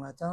ngata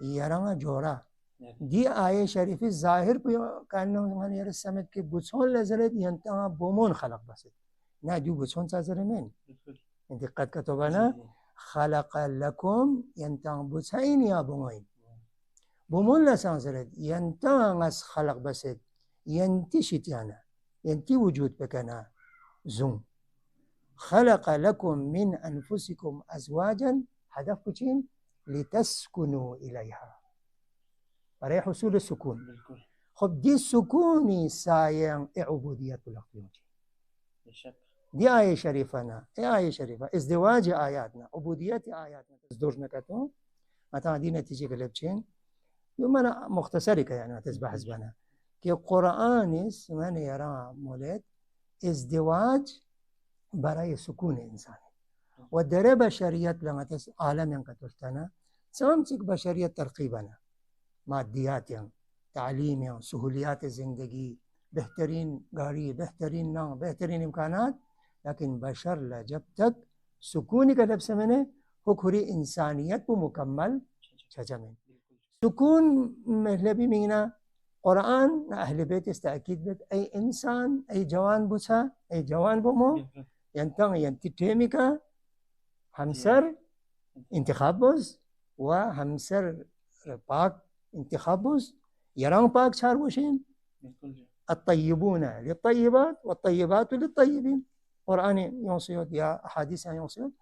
يرانا جورا دي آية شريفة ظاهر بيو كأنه من يرسمت كبوتون لزلت ينتهى بومون خلق بس نادي بوتون تزرمين انت قد كتبنا خلق لكم ينتهى بوتين يا بومين بومون لسانزلت ينتهى خلق بس ينتشت يعني ينتي وجود بكنا زوم خلق لكم من أنفسكم أزواجا هدف كتين لتسكنوا إليها برای حصول سکون. خب دی سکونی سایه عبودیت بالاختیاری. دی آیه شریفه نه. آیه شریفه ازدواج آیاتنا عبودیت آیاتنا تزدور نکتون. مثلا دی نتیجه قلب چین. یو من مختصری که یعنی تزبح زبانه. که قرآنیس من یرا مولد ازدواج برای سکون انسانی. و در بشریت لما تس عالم ينقطعنا سامسك بشرية ترقيبنا ماديات يعني تعليم يعني سهوليات الزندگی بهترین گاڑی بهترین نام بهترین امکانات لكن بشر لا جب تک سکونی کا لبس میں وہ کھری انسانیت کو مکمل چجمن سکون مطلبی مینا قرآن اهل بیت استاكيد بيت اي انسان اي جوان بوسا اي جوان بومو ينتي تيميكا همسر انتخابوز وهمسر باك انتخابوز يران باك شاروشين الطيبون للطيبات والطيبات للطيبين قرآن يوصيوت يا أحاديث يوصيوت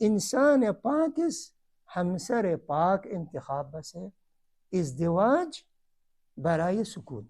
إنسان باكس همسر باك انتخاب بس ازدواج برای سکون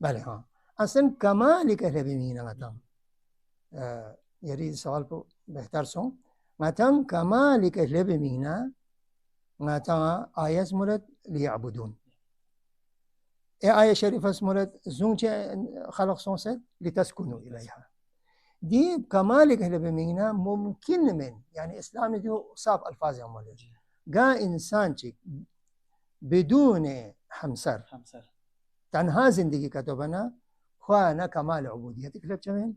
بله ها اصلا کمالی که ببینیم مثلا یعنی سوال کو بهتر سو مثلا کمالی که ببینیم مثلا آیه مولد لیعبدون آية شريفة اسمها زوج خلق صوصت لتسكنوا إليها دي كمالك اللي بمينا ممكن من يعني إسلام دي صاب ألفاظ يا مولد جاء إنسان بدون حمسر تنها زندگی كتبنا خوانا كمال عبوديتك لبچمين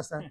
أصلا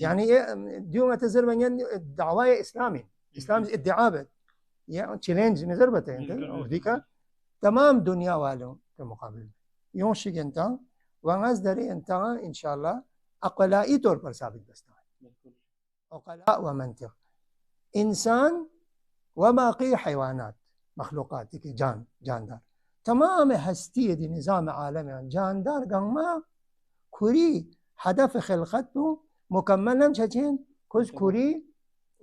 يعني ديوم تزر من دعوة إسلام ادعاء يعني تشالنج نظر بتاعي وديكا تمام دنيا والو كمقابل يوم شيء أنت وانغاز داري أنت إن شاء الله أقلائي طور پر ثابت بستا أقلاء ومنطق إنسان وباقي حيوانات مخلوقات جاندار تمام هستي دي نظام عالمي جاندار قام كوري هدف خلقته مكملا شجين كوز كوري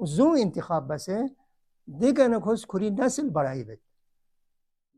زو انتخاب بس دیگه نکوز کوری نسل برای بید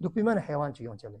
دو پیمان حیوان چیون چلے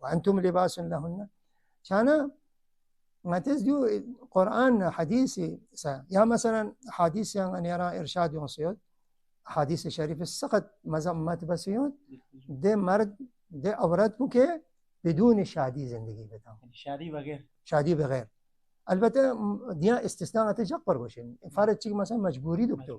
وأنتم لباس لهن شانا ما تزدو قرآن حديثي يا مثلا حديث يعني أن يرى إرشاد وصيد حديث شريف السقط مزمت بسيون ده مرد ده عورت کو که بدون شادی زندگی بتاؤ شادی بغیر البته دیا استثناء تجبر باشین فرض چیز مثلا مجبوری دکتر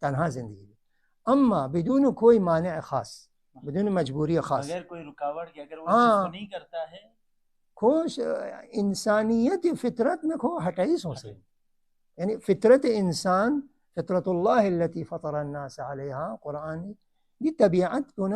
تنها زندگی اما بدون کوئی مانع خاص بدون مجبوری خاص اگر کوئی رکاوٹ کہ اگر وہ چیز کو نہیں کرتا ہے کوش انسانیت فطرت میں کو ہٹائی سوچے یعنی فطرت انسان فطرة الله التي فطر الناس عليها قرآن دي طبيعت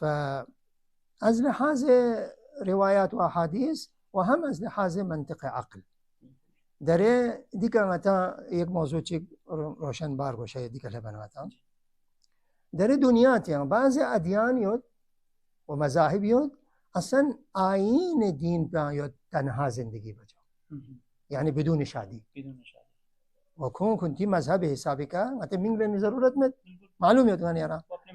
فأز لحاظ روايات وأحاديث وهم از لحاظ منطق عقل داره دیگه متا یک موضوع چی روشن بار باشه دیگه لبناتا در دنیا تیان بعض ادیان یود و مذاهب یود اصلا آیین دین پہ یود تنها زندگی بچو یعنی بدون شادی و کون کنتی مذہب حسابی کا مطلب منگلے میں ضرورت میں معلوم یود گا نیارا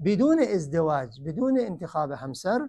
بدون ازدواج بدون انتخاب همسر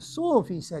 100%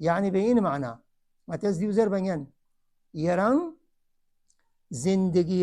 يعني بين معنى ما تزدي وزر بيان يران زندگی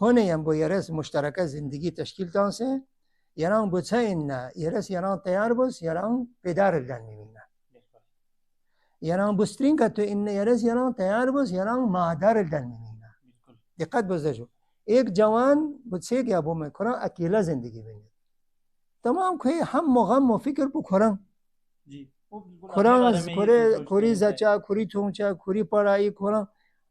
هونه یم با یرس مشترکه زندگی تشکیل تانسه یران بچه این نه یرس یران تیار بس یران پدر الدن میمینه یران بسترین که تو این یرس یران تیار بس یران مادر الدن میمینه دقت بزده شو ایک جوان بچه که ابو میکنه اکیلا زندگی بینه تمام که هم مغم و فکر بو کرن کرن کوری زچا کوری تونچا کوری پڑھائی کرن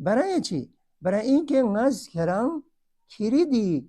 برای چی برای اینکه ناز کرام خیریدی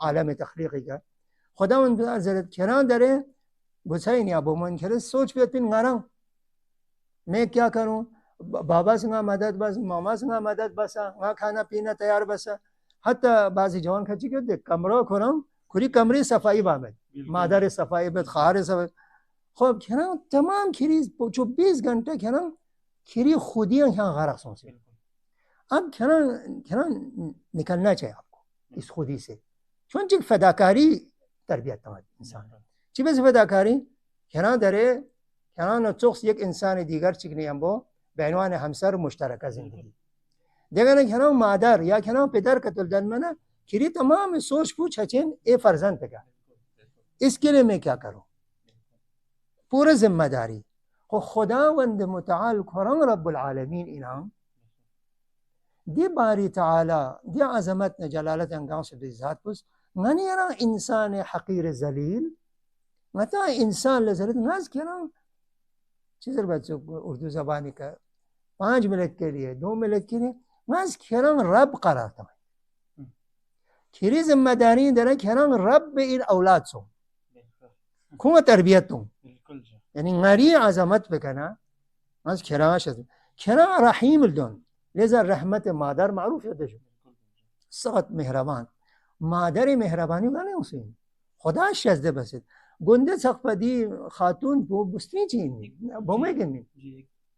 عالم تخلیقی کا خداوند حضرت کران داره بچائی نہیں ابو من کرے سوچ پیتن غرام میں کیا کروں بابا سنگا مدد بس ماما سنگا مدد بسا وہاں کھانا پینا تیار بسا حتی بعضی جوان کھچی کہ کمرہ کھرم کھری کمری صفائی بامد مادر صفائی بد خار صفائی خب کرام تمام کھری 24 گھنٹے کرام کھری خودیاں یہاں غرق سن سے اب کرام نکلنا چاہیے آپ کو اس خودی سے چون چک فداکاری تربیت تمام انسان چی بس فداکاری کنان داره کنان نتوخس یک انسان دیگر چکنی هم با به عنوان همسر مشترک زندگی دیگر کنان مادر یا کنان پدر قتل دن منه کری تمام سوچ پوچھ چین اے فرزند کا اس کے لیے میں کیا کروں پورا ذمہ داری خداوند متعال قرآن رب العالمین انعام دی باری تعالی دی عظمت جلالت انگام سے دی ذات پس غنی یرا انسان حقیر ذلیل متا انسان لذلت ناز کرا چیزر بچوں اردو زبانی کا 5 منٹ کے لیے 2 منٹ کے لیے ناز کرا رب قرار تھا کھری ذمہ داری در کرا رب این اولاد سو کون تربیت تم یعنی غری عظمت بکنا ناز کرا شد کرا رحیم الدون لذا رحمت مادر معروف ہے دجو سخت مہربان مادر مهربانی گane حسین خدا شزده بسید گنده سخپدی خاتون بو بستنی چین بومه گنی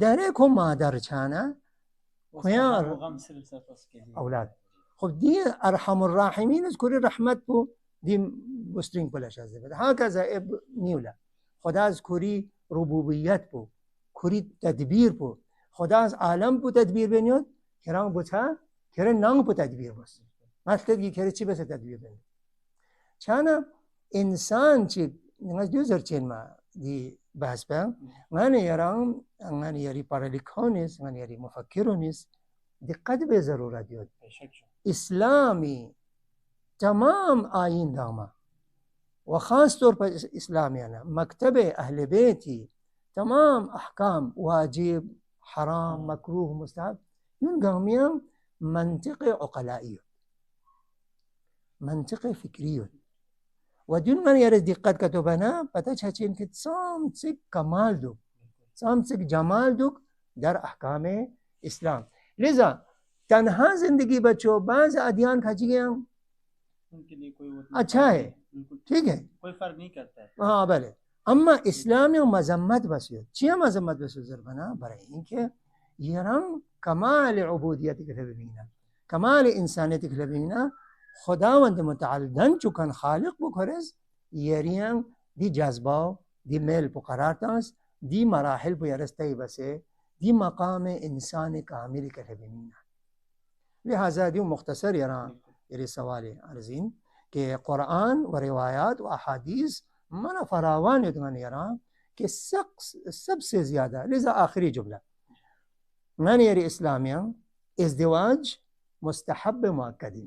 داره کو مادر چانه خویار اولاد خب دی ارحم الراحمین از کوری رحمت بو دی بسترین کلا شزده بده هكذا اب نیولا خدا از کوری ربوبیت بو کوری تدبیر بو خدا از عالم بو تدبیر بنیاد کرام بوتا کرن نام بو تدبیر بس مثلا کی کری چی بس تدبیر بنی چانا انسان چی نگاش دوزر چین ما دی بحث با غانی یرام غانی یری پارلیکونیس غانی یری مفکرونیس دقت به ضرورت دیود اسلامی تمام آیین داما و خاص طور پر اسلامیانه مکتب اهل بیتی تمام احکام واجب حرام مکروه مستحب یون گامیان منطق عقلائیه منطق فکریه و دون من یارز دقت کتوبنا پتا چهچین که سامسک کمال دو سامسک جمال دو در احکام اسلام لذا تنها زندگی بچو بعض ادیان کھچی گئے ہیں اچھا ہے ٹھیک ہے کوئی فرق نہیں کرتا ہے ہاں بلے اما اسلامی مذمت بسیار چیه مذمت بسیار زربنا برای اینکه یران کمال عبودیتی که ببینن کمال انسانیتی که ببینن خداوند متعال دن چکن خالق بکرز یریان دی جذبه دی میل پو قرار تانس دی مراحل پو یرستی بسه دی مقام انسان کامل که ببینن لہذا دیو مختصر یران یری سوال عرضین کہ قرآن و روایات و احادیث من فراوان اتغن یران کہ سب سے زیادہ لذا آخری جملہ من یری اسلامیان ازدواج مستحب مؤکدی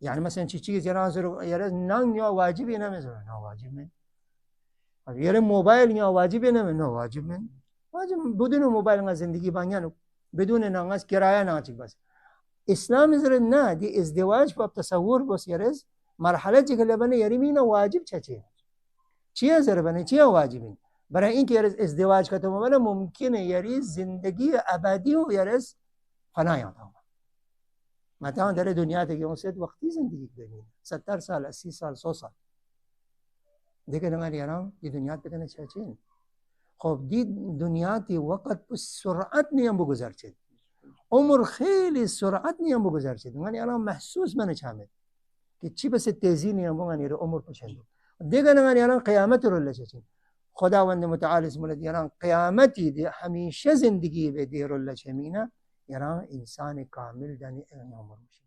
يعني مثلا چیز یاره نان یا واجبی نمیذاره نه واجب نه یاره موبایل یا واجبی نه واجب نه واجب بدون موبایل ما زندگی بانیانو بدون نانگاز کرایه ناچیک بس اسلام زره نه دی ازدواج په تصور بس یارز مرحله چې کله بنه یاری مینه واجب چی زره بنه چی واجبین برای این که یارز ازدواج کته مبله ممکنه یاری زندگی ابدی و یارز فنا یاتا مثلا در دنیا ته یو ست وقتی زندگی کوي 70 سال 80 سال 100 سال دیگه نماری یارم دی دنیا ته کنه چاچین خب دی دنیا تی وقت به سرعت نیم بگذرد عمر خیلی سرعت نیم بگذرد من الان محسوس منه چامه که چی بس تیزی نیم بگن عمر پچند دیگه نماری الان قیامت رو لچین خداوند متعال اسم الله یارم قیامتی دی همیشه زندگی به دی رو لچمینه یارم انسان کامل دانی عمر میشه.